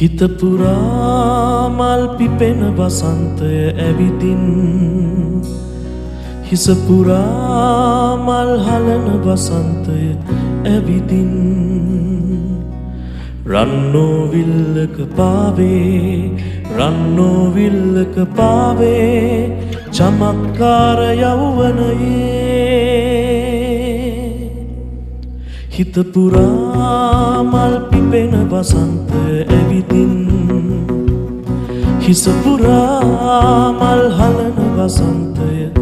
හිත පුරා මල් පිපෙන වසන්තය ඇවිදින් හිස පුරා මල් හලන වසන්තය ඇවිදින් රන්නෝ විල්ලක පාවේ චමත්කාර යෞවනයේ හිත පුරා මල් පිපෙන වසන්තය ඇවිදින් හිස පුරා මල් හලන වසන්තය